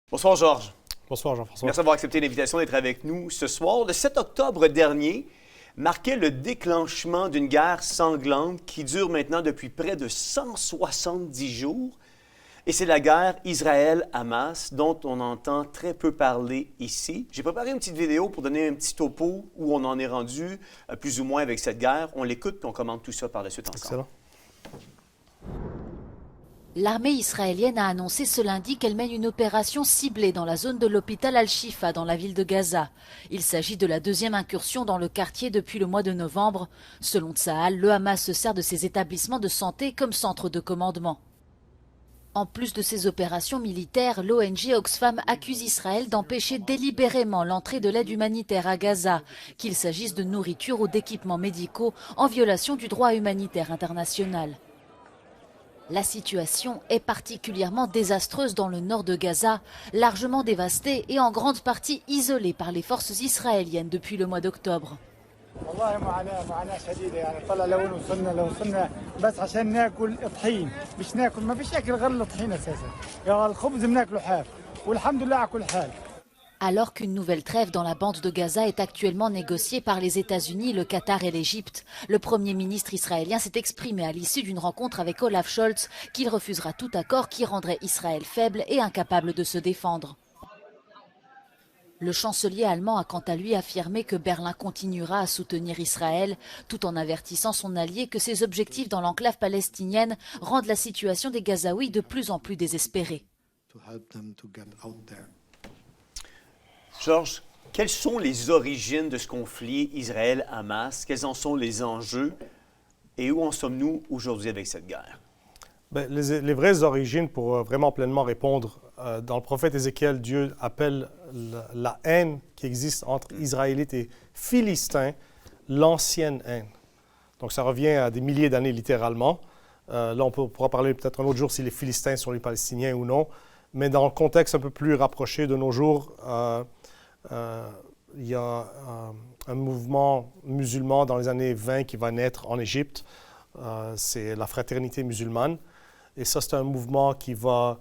Bonsoir Georges. Bonsoir Jean-François. Merci d'avoir accepté l'invitation d'être avec nous ce soir. Le 7 octobre dernier marquait le déclenchement d'une guerre sanglante qui dure maintenant depuis près de 170 jours. Et c'est la guerre Israël-Hamas dont on entend très peu parler ici. J'ai préparé une petite vidéo pour donner un petit topo où on en est rendu plus ou moins avec cette guerre. On l'écoute puis on commente tout ça par la suite ensemble. Excellent. L'armée israélienne a annoncé ce lundi qu'elle mène une opération ciblée dans la zone de l'hôpital Al-Shifa dans la ville de Gaza. Il s'agit de la deuxième incursion dans le quartier depuis le mois de novembre. Selon Tsahal, le Hamas se sert de ses établissements de santé comme centre de commandement. En plus de ces opérations militaires, l'ONG Oxfam accuse Israël d'empêcher délibérément l'entrée de l'aide humanitaire à Gaza, qu'il s'agisse de nourriture ou d'équipements médicaux, en violation du droit humanitaire international. La situation est particulièrement désastreuse dans le nord de Gaza, largement dévastée et en grande partie isolée par les forces israéliennes depuis le mois d'octobre. والله معاناة شديدة يعني طلع لو وصلنا بس عشان ناكل طحين مش ناكل ما فيش اكل غير الطحين اساسا يعني الخبز بناكله حاف والحمد لله على كل حال. Alors qu'une nouvelle trêve dans la bande de Gaza est actuellement négociée par les États-Unis, le Qatar et l'Égypte, le Premier ministre israélien s'est exprimé à l'issue d'une rencontre avec Olaf Scholz qu'il refusera tout accord qui rendrait Israël faible et incapable de se défendre. Le chancelier allemand a quant à lui affirmé que Berlin continuera à soutenir Israël, tout en avertissant son allié que ses objectifs dans l'enclave palestinienne rendent la situation des Gazaouis de plus en plus désespérée. Georges, quelles sont les origines de ce conflit Israël-Hamas? Quels en sont les enjeux? Et où en sommes-nous aujourd'hui avec cette guerre? Ben, les vraies origines, pour vraiment pleinement répondre, dans le prophète Ézéchiel, Dieu appelle la haine qui existe entre Israélites et Philistins l'ancienne haine. Donc ça revient à des milliers d'années littéralement. Là, on pourra parler peut-être un autre jour si les Philistins sont les Palestiniens ou non. Mais dans le contexte un peu plus rapproché de nos jours, il y a un mouvement musulman dans les années 20 qui va naître en Égypte. C'est la fraternité musulmane. Et ça, c'est un mouvement qui va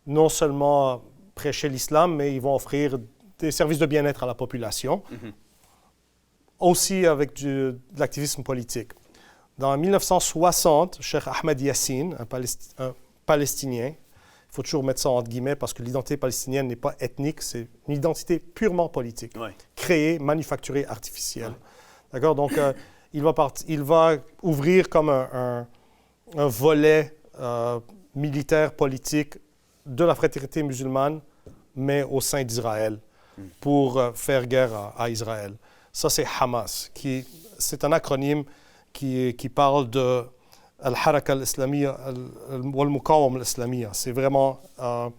non seulement prêcher l'islam, mais ils vont offrir des services de bien-être à la population, aussi avec de l'activisme politique. Dans 1960, Cheikh Ahmed Yassine, un Palestinien, il faut toujours mettre ça entre guillemets parce que l'identité palestinienne n'est pas ethnique, c'est une identité purement politique, créée, manufacturée, artificielle. D'accord? Donc, il va ouvrir comme un volet militaire, politique de la fraternité musulmane, mais au sein d'Israël, pour faire guerre à Israël. Ça, c'est Hamas, c'est un acronyme qui parle de Al-Haraka al-Islamiyya wal-Muqawama al-Islamiyya. C'est vraiment un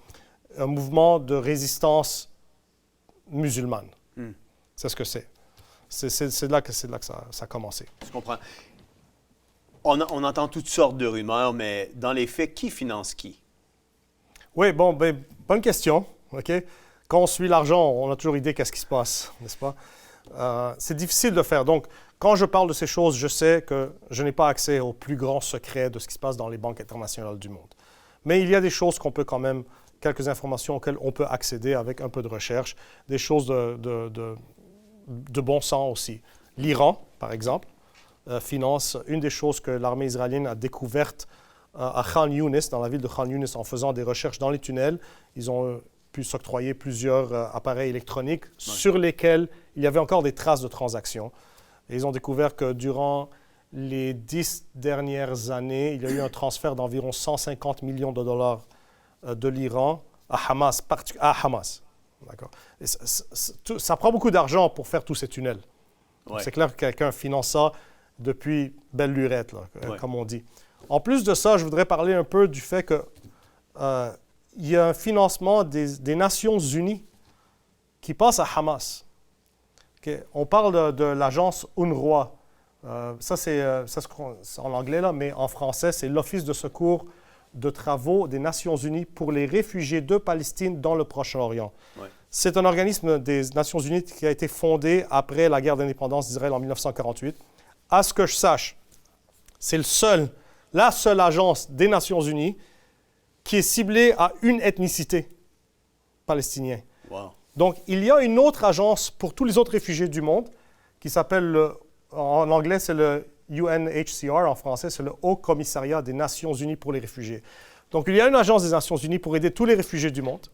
mouvement de résistance musulmane. C'est ce que c'est. C'est là que ça a commencé. Je comprends. On entend toutes sortes de rumeurs, mais dans les faits, qui finance qui? Oui, bonne question. Okay? Quand on suit l'argent, on a toujours idée qu'est-ce qui se passe, n'est-ce pas? C'est difficile de faire. Donc, quand je parle de ces choses, je sais que je n'ai pas accès aux plus grands secrets de ce qui se passe dans les banques internationales du monde. Mais il y a des choses qu'on peut quand même, quelques informations auxquelles on peut accéder avec un peu de recherche, des choses de bon sens aussi. L'Iran, par exemple, finance une des choses que l'armée israélienne a découvertes à Khan Younis, dans la ville de Khan Younis, en faisant des recherches dans les tunnels. Ils ont pu s'octroyer plusieurs appareils électroniques sur lesquels il y avait encore des traces de transactions. Et ils ont découvert que durant les 10 dernières années, il y a eu un transfert d'environ 150 millions de dollars de l'Iran à Hamas. D'accord. Et ça prend beaucoup d'argent pour faire tous ces tunnels. C'est clair que quelqu'un finance ça depuis belle lurette, comme on dit. En plus de ça, je voudrais parler un peu du fait que il y a un financement des Nations Unies qui passe à Hamas. Okay. On parle de l'agence UNRWA. Ça, c'est en anglais, là, mais en français, c'est l'Office de secours de travaux des Nations Unies pour les réfugiés de Palestine dans le Proche-Orient. C'est un organisme des Nations Unies qui a été fondé après la guerre d'indépendance d'Israël en 1948. À ce que je sache, c'est la seule agence des Nations Unies qui est ciblée à une ethnicité. palestiniens. Wow. Donc, il y a une autre agence pour tous les autres réfugiés du monde qui s'appelle, en anglais, c'est le UNHCR, en français, c'est le Haut Commissariat des Nations Unies pour les réfugiés. Donc, il y a une agence des Nations Unies pour aider tous les réfugiés du monde.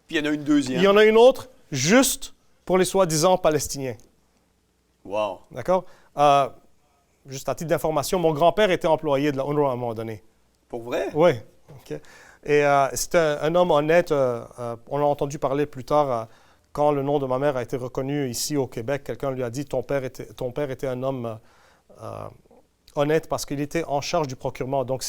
Puis il y en a une deuxième. Il y en a une autre juste pour les soi-disant Palestiniens. Wow. D'accord? Juste à titre d'information, mon grand-père était employé de la UNRWA à un moment donné. Pour vrai? Oui. OK. Et c'était un homme honnête. On l'a entendu parler plus tard quand le nom de ma mère a été reconnu ici au Québec. Quelqu'un lui a dit ton père était un homme honnête parce qu'il était en charge du procurement. Donc,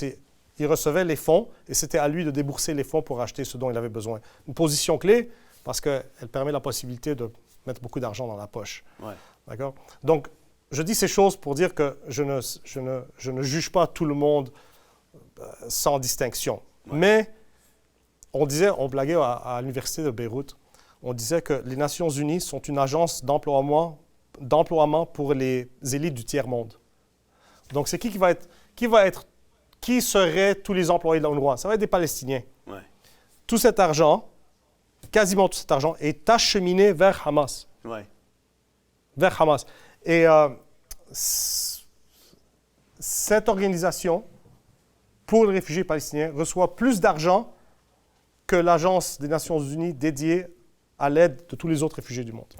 il recevait les fonds et c'était à lui de débourser les fonds pour acheter ce dont il avait besoin. Une position clé parce qu'elle permet la possibilité de mettre beaucoup d'argent dans la poche. Ouais. D'accord? Donc, je dis ces choses pour dire que je ne juge pas tout le monde sans distinction. Ouais. Mais on blaguait à l'université de Beyrouth, on disait que les Nations Unies sont une agence d'emploiement pour les élites du tiers-monde. Donc, c'est qui seraient tous les employés de l'UNRWA? Ça va être des Palestiniens. Ouais. Tout cet argent, quasiment tout cet argent, est acheminé vers Hamas. Ouais. Vers Hamas. Et cette organisation, pour les réfugiés palestiniens, reçoit plus d'argent que l'Agence des Nations Unies dédiée à l'aide de tous les autres réfugiés du monde.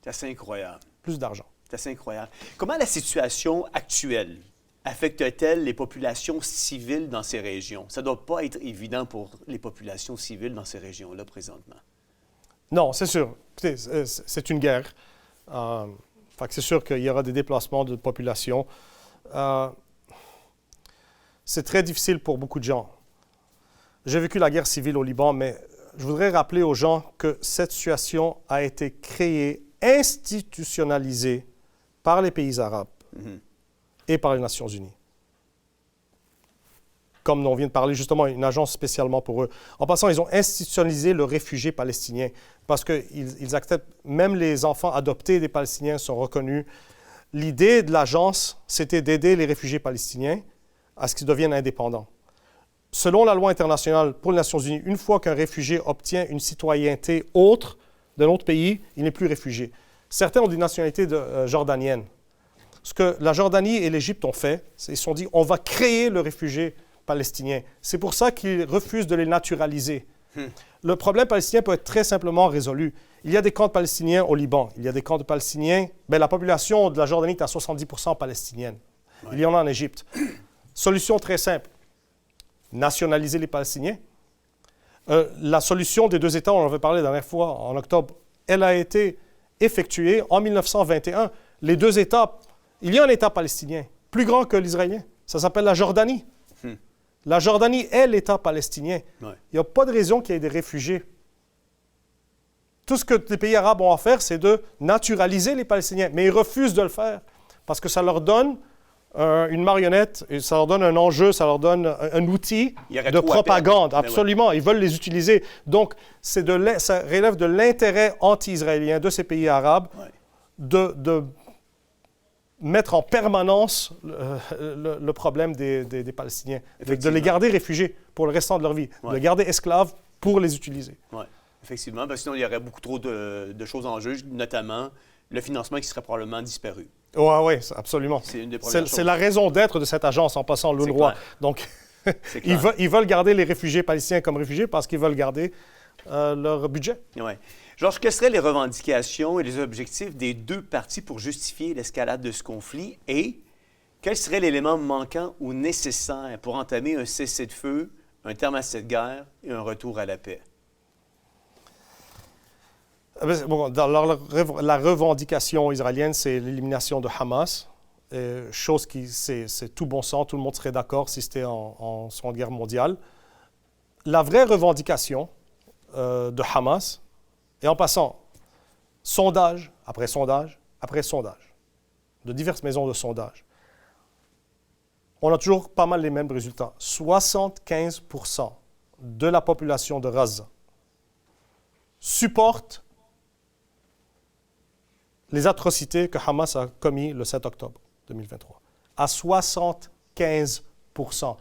C'est assez incroyable. Plus d'argent. C'est assez incroyable. Comment la situation actuelle affecte-t-elle les populations civiles dans ces régions? Ça ne doit pas être évident pour les populations civiles dans ces régions-là présentement. Non, c'est sûr. C'est une guerre. C'est sûr qu'il y aura des déplacements de population. C'est très difficile pour beaucoup de gens. J'ai vécu la guerre civile au Liban, mais je voudrais rappeler aux gens que cette situation a été créée, institutionnalisée par les pays arabes et par les Nations Unies. Comme on vient de parler, justement, une agence spécialement pour eux. En passant, ils ont institutionnalisé le réfugié palestinien parce qu'ils acceptent, même les enfants adoptés des Palestiniens sont reconnus. L'idée de l'agence, c'était d'aider les réfugiés palestiniens à ce qu'ils deviennent indépendants. Selon la loi internationale pour les Nations Unies, une fois qu'un réfugié obtient une citoyenneté autre d'un autre pays, il n'est plus réfugié. Certains ont des nationalités jordaniennes. Ce que la Jordanie et l'Égypte ont fait, c'est qu'ils se sont dit, on va créer le réfugié palestinien. C'est pour ça qu'ils refusent de les naturaliser. Le problème palestinien peut être très simplement résolu. Il y a des camps de Palestiniens au Liban. Il y a des camps de Palestiniens. La population de la Jordanie est à 70% palestinienne. Ouais. Il y en a en Égypte. Solution très simple. Nationaliser les Palestiniens. La solution des deux États, on en avait parlé la dernière fois, en octobre, elle a été effectuée en 1921. Les deux États, il y a un État palestinien, plus grand que l'Israélien. Ça s'appelle la Jordanie. La Jordanie est l'État palestinien. Ouais. Il n'y a pas de raison qu'il y ait des réfugiés. Tout ce que les pays arabes ont à faire, c'est de naturaliser les Palestiniens. Mais ils refusent de le faire parce que ça leur donne une marionnette, et ça leur donne un enjeu, ça leur donne un outil de propagande. Absolument, ils veulent les utiliser. Donc, ça relève de l'intérêt anti-israélien de ces pays arabes de mettre en permanence le problème des Palestiniens, de les garder réfugiés pour le restant de leur vie, de les garder esclaves pour les utiliser. Oui, effectivement, parce que sinon il y aurait beaucoup trop de choses en jeu, notamment le financement qui serait probablement disparu. Oui, absolument. C'est une des premières choses. C'est la raison d'être de cette agence en passant l'UNRWA. Donc, ils veulent garder les réfugiés palestiniens comme réfugiés parce qu'ils veulent garder leur budget. Oui. Georges, quelles seraient les revendications et les objectifs des deux parties pour justifier l'escalade de ce conflit et quel serait l'élément manquant ou nécessaire pour entamer un cessez-le-feu, un terme à cette guerre et un retour à la paix? Bon, la revendication israélienne, c'est l'élimination de Hamas, chose qui, c'est tout bon sens, tout le monde serait d'accord si c'était en Seconde Guerre mondiale. La vraie revendication de Hamas, et en passant, sondage après sondage après sondage, de diverses maisons de sondage, on a toujours pas mal les mêmes résultats. 75% de la population de Gaza supporte les atrocités que Hamas a commises le 7 octobre 2023. À 75%.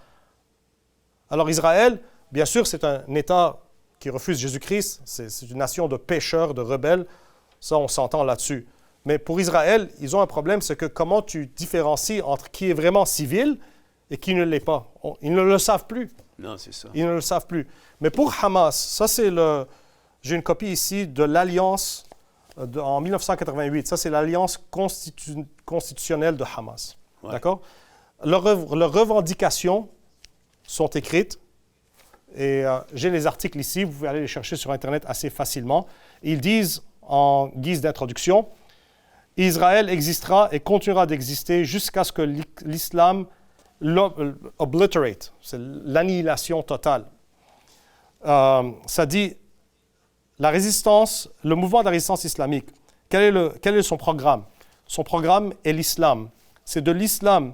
Alors Israël, bien sûr, c'est un État qui refuse Jésus-Christ, c'est une nation de pécheurs, de rebelles. Ça, on s'entend là-dessus. Mais pour Israël, ils ont un problème, c'est que comment tu différencies entre qui est vraiment civil et qui ne l'est pas. Ils ne le savent plus. Non, c'est ça. Ils ne le savent plus. Mais pour Hamas, ça c'est le... J'ai une copie ici de l'alliance en 1988. Ça, c'est l'alliance constitutionnelle de Hamas. Ouais. D'accord? Leurs revendications sont écrites. Et j'ai les articles ici. Vous pouvez aller les chercher sur Internet assez facilement. Ils disent, en guise d'introduction, « Israël existera et continuera d'exister jusqu'à ce que l'islam obliterate ». C'est l'annihilation totale. Ça dit... La résistance, le mouvement de la résistance islamique, quel est son programme? Son programme est l'islam. C'est de l'islam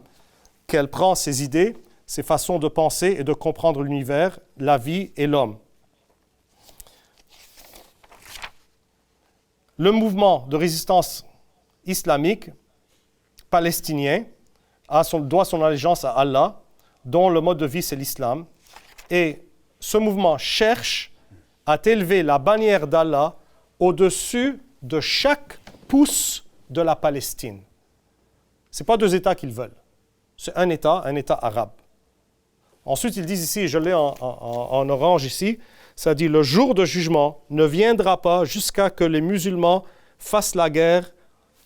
qu'elle prend ses idées, ses façons de penser et de comprendre l'univers, la vie et l'homme. Le mouvement de résistance islamique palestinien doit son allégeance à Allah, dont le mode de vie c'est l'islam. Et ce mouvement cherche à élever la bannière d'Allah au-dessus de chaque pouce de la Palestine. Ce n'est pas deux États qu'ils veulent. C'est un État arabe. Ensuite, ils disent ici, je l'ai en orange ici, ça dit « Le jour de jugement ne viendra pas jusqu'à que les musulmans fassent la guerre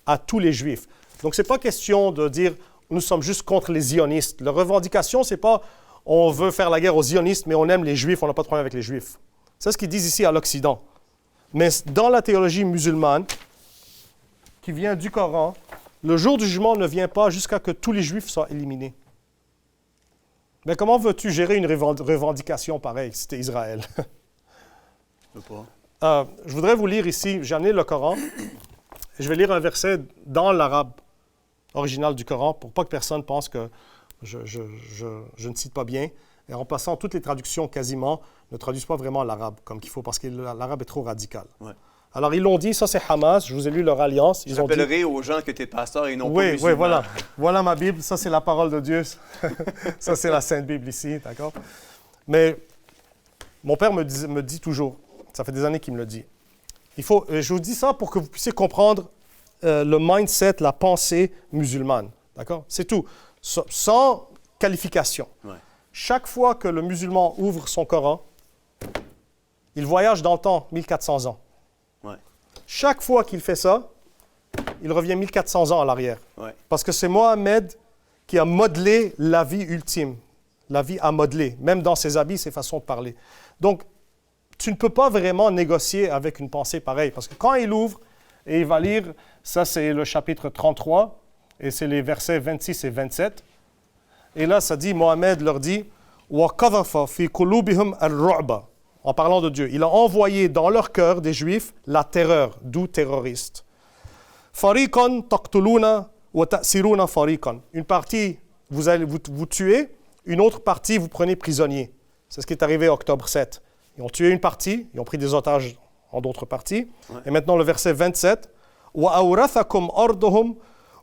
à tous les juifs. » Donc, ce n'est pas question de dire « nous sommes juste contre les zionistes ». La revendication, ce n'est pas « on veut faire la guerre aux zionistes, mais on aime les juifs, on n'a pas de problème avec les juifs ». C'est ce qu'ils disent ici à l'Occident. Mais dans la théologie musulmane, qui vient du Coran, le jour du jugement ne vient pas jusqu'à que tous les juifs soient éliminés. Mais comment veux-tu gérer une revendication pareille si c'était Israël? Je peux pas. Je voudrais vous lire ici, j'ai amené le Coran, et je vais lire un verset dans l'arabe original du Coran pour pas que personne pense que je ne cite pas bien. Et en passant, toutes les traductions quasiment ne traduisent pas vraiment l'arabe comme qu'il faut parce que l'arabe est trop radical. Ouais. Alors, ils l'ont dit, ça c'est Hamas, je vous ai lu leur alliance. Je rappellerai aux gens que tu es pasteur et non pas musulman. Oui, voilà. Voilà ma Bible, ça c'est la parole de Dieu. Ça c'est la Sainte Bible ici, d'accord? Mais mon père me dit toujours, ça fait des années qu'il me le dit, je vous dis ça pour que vous puissiez comprendre le mindset, la pensée musulmane, d'accord? C'est tout, sans qualification. Ouais. Chaque fois que le musulman ouvre son Coran, il voyage dans le temps 1400 ans. Ouais. Chaque fois qu'il fait ça, il revient 1400 ans à l'arrière. Ouais. Parce que c'est Mohammed qui a modelé la vie ultime. La vie à modeler, même dans ses habits, ses façons de parler. Donc, tu ne peux pas vraiment négocier avec une pensée pareille. Parce que quand il ouvre et il va lire, ça c'est le chapitre 33, et c'est les versets 26 et 27. Et là, ça dit, Mohammed leur dit, وَقَذَفَ فِي قُلُوبِهِمْ الرُّعْبَ. En parlant de Dieu, il a envoyé dans leur cœur des Juifs la terreur, d'où terroriste. فَرِيقًا تَقْتُلُونَ وَتَأْسِرُونَ فَرِيقًا. Une partie, vous allez vous tuer, une autre partie, vous prenez prisonnier. C'est ce qui est arrivé octobre 7. Ils ont tué une partie, ils ont pris des otages en d'autres parties. Ouais. Et maintenant le verset 27. وَأَوْرَثَكُمْ أَرْضُهُمْ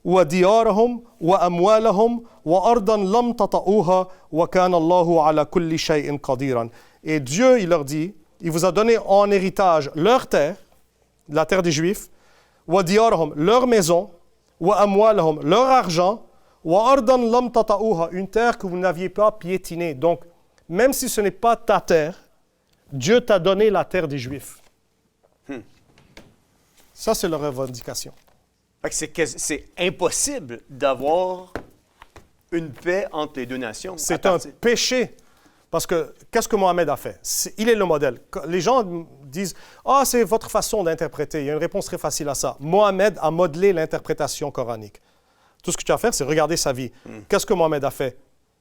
وَدِيَارَهُمْ وَأَمْوَالَهُمْ وَأَرْضًا لَمْ تَطَئُوهَا وَكَانَ اللَّهُ عَلَى كُلِّ شَيْءٍ قَدِيرًا. Et Dieu, il leur dit, il vous a donné en héritage leur terre, la terre des Juifs, وَدِيَارَهُمْ, leur maison, وَأَمْوَالَهُمْ, leur argent, وَأَرْضًا لَمْ تَطَئُوهَا, une terre que vous n'aviez pas piétinée. Donc, même si ce n'est pas ta terre, Dieu t'a donné la terre des Juifs. Ça, c'est leur revendication. C'est impossible d'avoir une paix entre les deux nations. C'est un péché. Parce que, qu'est-ce que Mohammed a fait? Il est le modèle. Les gens disent « Ah, c'est votre façon d'interpréter. » Il y a une réponse très facile à ça. Mohammed a modelé l'interprétation coranique. Tout ce que tu as à faire, c'est regarder sa vie. Qu'est-ce que Mohammed a fait?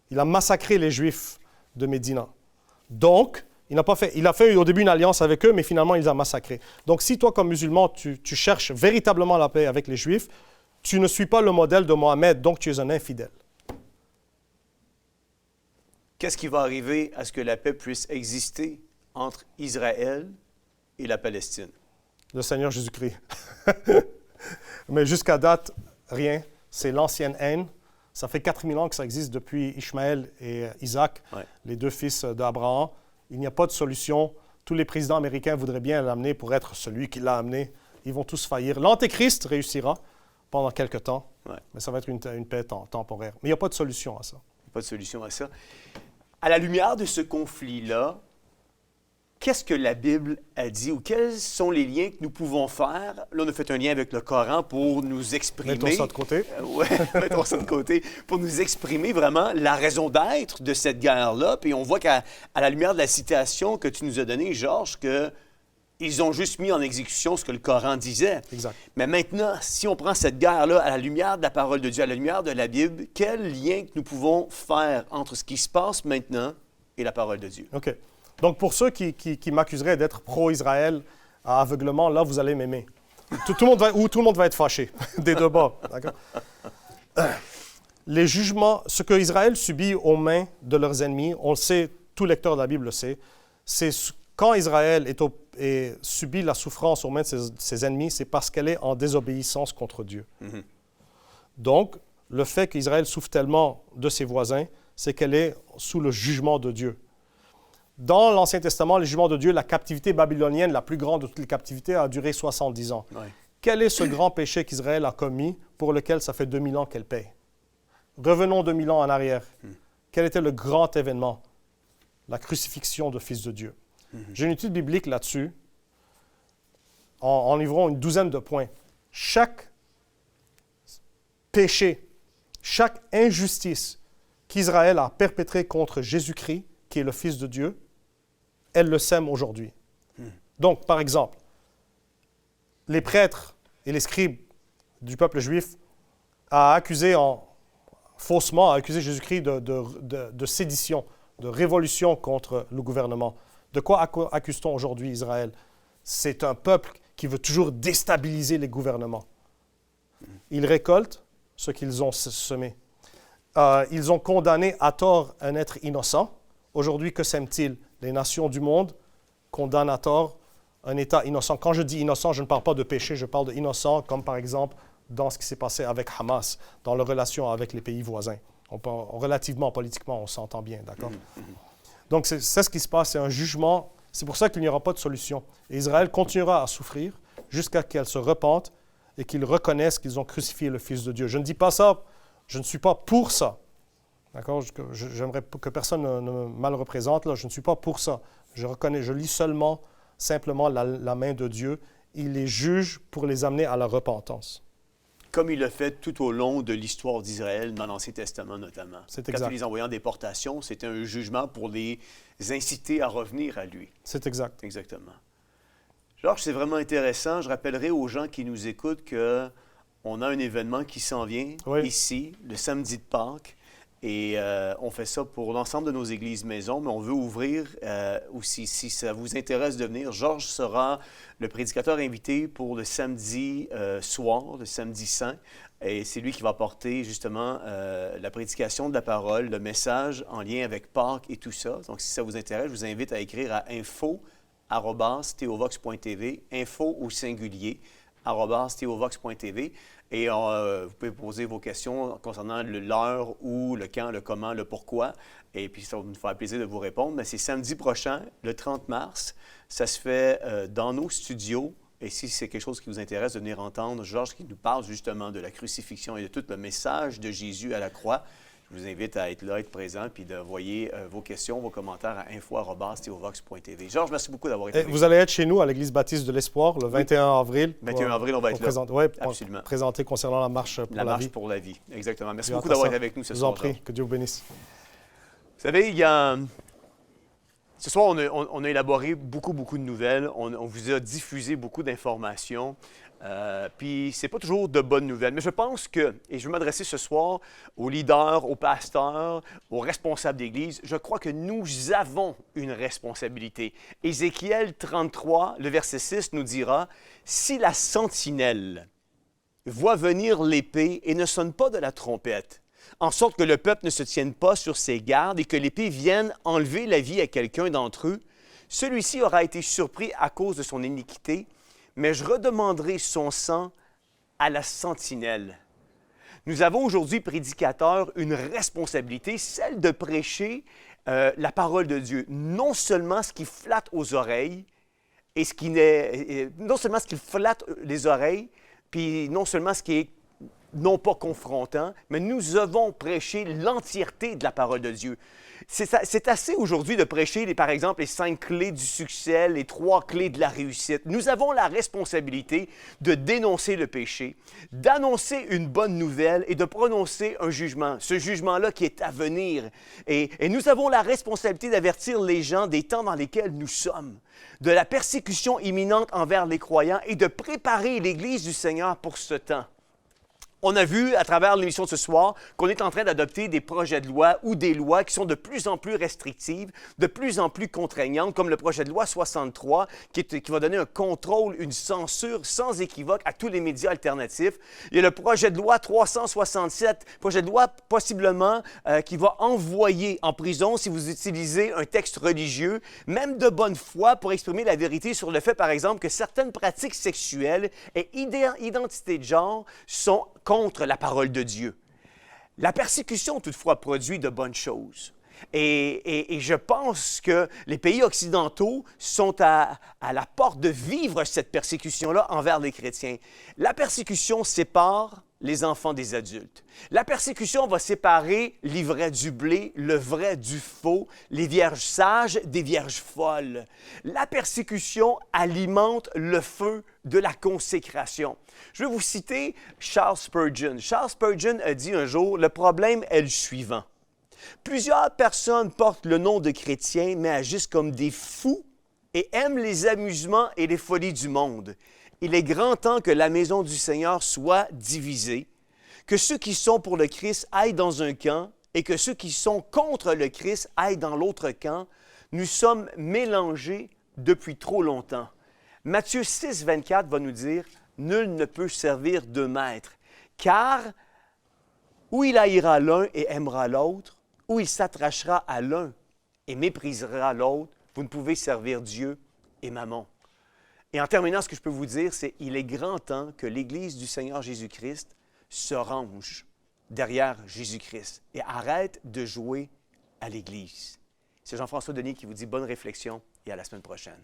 Il a massacré les Juifs de Médina. Donc, il a fait au début une alliance avec eux, mais finalement, il les a massacrés. Donc, si toi, comme musulman, tu cherches véritablement la paix avec les Juifs, tu ne suis pas le modèle de Mohammed, donc tu es un infidèle. Qu'est-ce qui va arriver à ce que la paix puisse exister entre Israël et la Palestine? Le Seigneur Jésus-Christ. Mais jusqu'à date, rien. C'est l'ancienne haine. Ça fait 4000 ans que ça existe depuis Ishmaël et Isaac, les deux fils d'Abraham. Il n'y a pas de solution Tous les présidents américains voudraient bien l'amener pour être celui qui l'a amené. Ils vont tous faillir. L'Antéchrist réussira pendant quelque temps, mais ça va être une paix temporaire. Mais il n'y a pas de solution à ça. Pas de solution à ça. À la lumière de ce conflit-là, qu'est-ce que la Bible a dit ou quels sont les liens que nous pouvons faire? Là, on a fait un lien avec le Coran pour nous exprimer. Mettons ça de côté. Oui, mettons ça de côté. Pour nous exprimer vraiment la raison d'être de cette guerre-là. Puis on voit qu'à la lumière de la citation que tu nous as donnée, Georges, qu'ils ont juste mis en exécution ce que le Coran disait. Exact. Mais maintenant, si on prend cette guerre-là à la lumière de la parole de Dieu, à la lumière de la Bible, quel lien que nous pouvons faire entre ce qui se passe maintenant et la parole de Dieu? OK. Donc, pour ceux qui m'accuseraient d'être pro-Israël à aveuglement, là, vous allez m'aimer. Tout le monde va être fâché, des deux bords. D'accord? Les jugements, ce que Israël subit aux mains de leurs ennemis, on le sait, tout lecteur de la Bible le sait, c'est quand Israël subit la souffrance aux mains de ses ennemis, c'est parce qu'elle est en désobéissance contre Dieu. Mm-hmm. Donc, le fait qu'Israël souffre tellement de ses voisins, c'est qu'elle est sous le jugement de Dieu. Dans l'Ancien Testament, les jugements de Dieu, la captivité babylonienne, la plus grande de toutes les captivités, a duré 70 ans. Ouais. Quel est ce grand péché qu'Israël a commis pour lequel ça fait 2000 ans qu'elle paye? Revenons 2000 ans en arrière. Quel était le grand événement? La crucifixion du Fils de Dieu. J'ai une étude biblique là-dessus, en livrant une douzaine de points. Chaque péché, chaque injustice qu'Israël a perpétrée contre Jésus-Christ, qui est le Fils de Dieu, elle le sème aujourd'hui. Donc, par exemple, les prêtres et les scribes du peuple juif ont faussement accusé Jésus-Christ de sédition, de révolution contre le gouvernement. De quoi accuse-t-on aujourd'hui Israël? C'est un peuple qui veut toujours déstabiliser les gouvernements. Ils récoltent ce qu'ils ont semé. Ils ont condamné à tort un être innocent. Aujourd'hui, que sème-t-il? Les nations du monde condamnent à tort un État innocent. Quand je dis innocent, je ne parle pas de péché, je parle d'innocent, comme par exemple dans ce qui s'est passé avec Hamas, dans leurs relations avec les pays voisins. Relativement, politiquement, on s'entend bien, d'accord? Donc, c'est ce qui se passe, c'est un jugement. C'est pour ça qu'il n'y aura pas de solution. Et Israël continuera à souffrir jusqu'à ce qu'elle se repente et qu'ils reconnaissent qu'ils ont crucifié le Fils de Dieu. Je ne dis pas ça, je ne suis pas pour ça. D'accord? J'aimerais que personne ne me mal représente. Là. Je ne suis pas pour ça. Je lis simplement la main de Dieu. Il les juge pour les amener à la repentance. Comme il l'a fait tout au long de l'histoire d'Israël, dans l'Ancien Testament notamment. C'est exact. Quand il les envoyait en déportation, c'était un jugement pour les inciter à revenir à lui. C'est exact. Exactement. Georges, c'est vraiment intéressant. Je rappellerai aux gens qui nous écoutent qu'on a un événement qui s'en vient ici, le samedi de Pâques. Et on fait ça pour l'ensemble de nos églises maisons, mais on veut ouvrir aussi, si ça vous intéresse de venir. Georges sera le prédicateur invité pour le samedi soir, le samedi saint. Et c'est lui qui va porter justement la prédication de la parole, le message en lien avec Pâques et tout ça. Donc, si ça vous intéresse, je vous invite à écrire à info@theovox.tv, info au singulier, @theovox.tv. Et vous pouvez poser vos questions concernant l'heure, où, le quand, le comment, le pourquoi. Et puis, ça va nous faire plaisir de vous répondre. Mais c'est samedi prochain, le 30 mars. Ça se fait dans nos studios. Et si c'est quelque chose qui vous intéresse de venir entendre Georges qui nous parle justement de la crucifixion et de tout le message de Jésus à la croix, je vous invite à être là, être présent, puis d'envoyer vos questions, vos commentaires à info@theovox.tv. Georges, merci beaucoup d'avoir été avec nous. Vous allez être chez nous à l'Église baptiste de l'Espoir le 21 avril. 21 avril, on va être là. Absolument. Présenter concernant la marche pour la vie. La marche pour la vie, exactement. Merci beaucoup d'avoir été avec nous ce soir. Je vous en prie, que Dieu vous bénisse. Vous savez, ce soir, on a élaboré beaucoup de nouvelles. On vous a diffusé beaucoup d'informations. Puis, ce n'est pas toujours de bonnes nouvelles. Mais je pense que, et je veux m'adresser ce soir aux leaders, aux pasteurs, aux responsables d'Église, je crois que nous avons une responsabilité. Ézéchiel 33, le verset 6 nous dira, « Si la sentinelle voit venir l'épée et ne sonne pas de la trompette, en sorte que le peuple ne se tienne pas sur ses gardes et que l'épée vienne enlever la vie à quelqu'un d'entre eux, celui-ci aura été surpris à cause de son iniquité, mais je redemanderai son sang à la sentinelle. » Nous avons aujourd'hui, prédicateurs, une responsabilité, celle de prêcher la parole de Dieu, non seulement ce qui flatte aux oreilles, et ce qui n'est, non seulement ce qui flatte les oreilles, puis non seulement ce qui est non pas confrontant, mais nous devons prêcher l'entièreté de la parole de Dieu. C'est assez aujourd'hui de prêcher, par exemple, les 5 clés du succès, les 3 clés de la réussite. Nous avons la responsabilité de dénoncer le péché, d'annoncer une bonne nouvelle et de prononcer un jugement. Ce jugement-là qui est à venir. Et nous avons la responsabilité d'avertir les gens des temps dans lesquels nous sommes, de la persécution imminente envers les croyants et de préparer l'Église du Seigneur pour ce temps. On a vu à travers l'émission de ce soir qu'on est en train d'adopter des projets de loi ou des lois qui sont de plus en plus restrictives, de plus en plus contraignantes, comme le projet de loi 63, qui va donner un contrôle, une censure sans équivoque à tous les médias alternatifs. Il y a le projet de loi 367, projet de loi possiblement qui va envoyer en prison si vous utilisez un texte religieux, même de bonne foi, pour exprimer la vérité sur le fait, par exemple, que certaines pratiques sexuelles et identités de genre sont contre la parole de Dieu. La persécution, toutefois, produit de bonnes choses. Et je pense que les pays occidentaux sont à la porte de vivre cette persécution-là envers les chrétiens. La persécution sépare les enfants des adultes. La persécution va séparer l'ivraie du blé, le vrai du faux, les vierges sages des vierges folles. La persécution alimente le feu de la consécration. Je vais vous citer Charles Spurgeon. Charles Spurgeon a dit un jour, « Le problème est le suivant. Plusieurs personnes portent le nom de chrétiens, mais agissent comme des fous et aiment les amusements et les folies du monde. Il est grand temps que la maison du Seigneur soit divisée, que ceux qui sont pour le Christ aillent dans un camp et que ceux qui sont contre le Christ aillent dans l'autre camp. Nous sommes mélangés depuis trop longtemps. » Matthieu 6, 24 va nous dire « Nul ne peut servir deux maîtres, car ou il haïra l'un et aimera l'autre, ou il s'attachera à l'un et méprisera l'autre. Vous ne pouvez servir Dieu et Mammon. » Et en terminant, ce que je peux vous dire, c'est qu'il est grand temps que l'Église du Seigneur Jésus-Christ se range derrière Jésus-Christ et arrête de jouer à l'Église. C'est Jean-François Denis qui vous dit bonne réflexion et à la semaine prochaine.